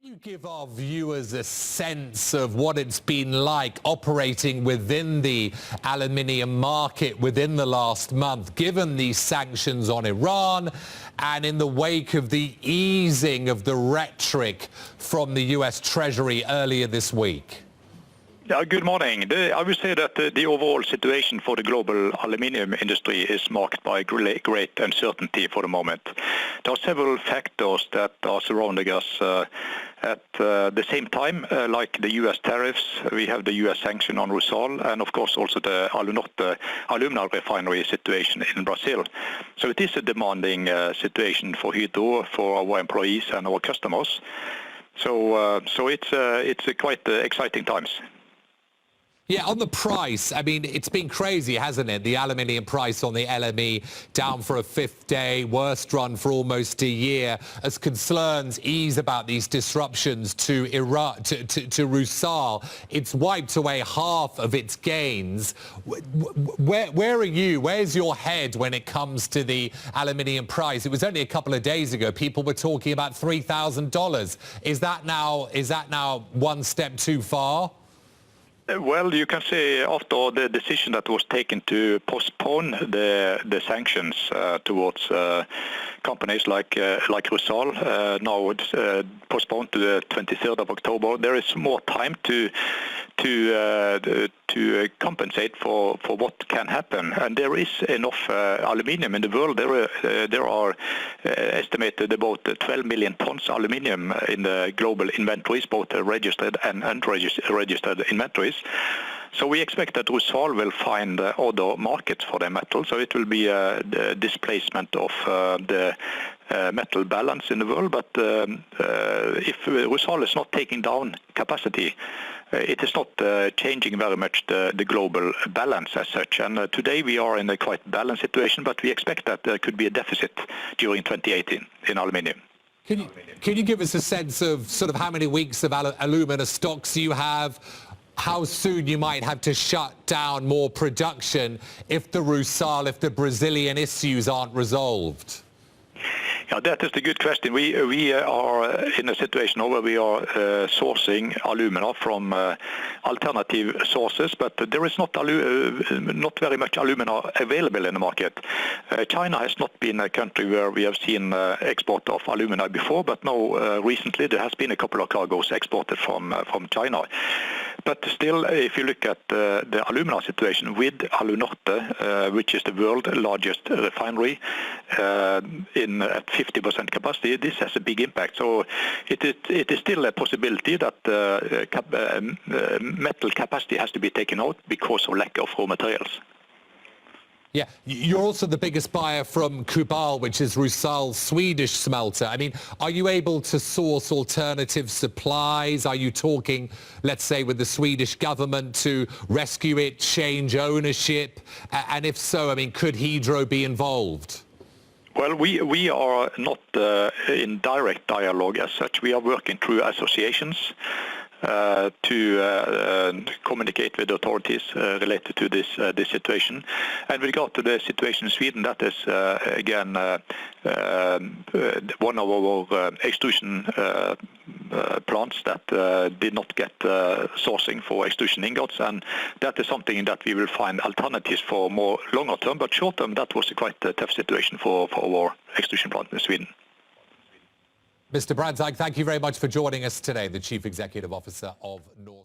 You give our viewers a sense of what it's been like operating within the aluminium market within the last month, given these sanctions on Iran and in the wake of the easing of the rhetoric from the US Treasury earlier this week. Yeah, good morning. I would say that the overall situation for the global aluminium industry is marked by great uncertainty for the moment. There are several factors that are surrounding us at the same time, like the U.S. tariffs. We have the U.S. sanction on Rusal, and of course also the Alunorte alumina refinery situation in Brazil. So it is a demanding situation for Hydro, for our employees and our customers. So it's quite exciting times. Yeah, on the price, I mean, it's been crazy, hasn't it? The aluminium price on the LME down for a fifth day, worst run for almost a year, as concerns ease about these disruptions to Iran, to Rusal. It's wiped away half of its gains. Where are you? Where's your head when it comes to the aluminium price? It was only a couple of days ago people were talking about $3,000. Is that now one step too far? Well, you can say after the decision that was taken to postpone the sanctions towards companies like Rusal, now it's postponed to the 23rd of October. There is more time to compensate for what can happen, and there is enough aluminium in the world. There are estimated about 12 million tons aluminium in the global inventories, both registered and unregistered inventories. So we expect that Rusal will find other markets for their metal. So it will be a displacement of the metal balance in the world. But if Rusal is not taking down capacity, it is not changing very much the global balance as such. And today we are in a quite balanced situation, but we expect that there could be a deficit during 2018 in aluminium. Can you give us a sense of sort of how many weeks of alumina stocks you have? How soon you might have to shut down more production if the Rusal, if the Brazilian issues aren't resolved? Yeah, that is the good question. We are in a situation now where we are sourcing alumina from alternative sources, but there is not very much alumina available in the market. China has not been a country where we have seen export of alumina before, but now recently there has been a couple of cargoes exported from China. But still, if you look at the alumina situation with Alunorte, which is the world's largest refinery, at 50% capacity, this has a big impact. So it is still a possibility that metal capacity has to be taken out because of lack of raw materials. Yeah, you're also the biggest buyer from Kubal, which is Rusal's Swedish smelter. I mean, are you able to source alternative supplies? Are you talking, let's say, with the Swedish government to rescue it, change ownership? And if so, I mean, could Hydro be involved? Well, we are not in direct dialogue as such. We are working through associations to communicate with authorities related to this situation. And with regard to the situation in Sweden, that is again one of our extrusion plants that did not get sourcing for extrusion ingots, and that is something that we will find alternatives for more longer term. But short term, that was a quite tough situation for our extrusion plant in Sweden. Mr. Brandtzae, thank you very much for joining us today, the Chief Executive Officer of Norsk.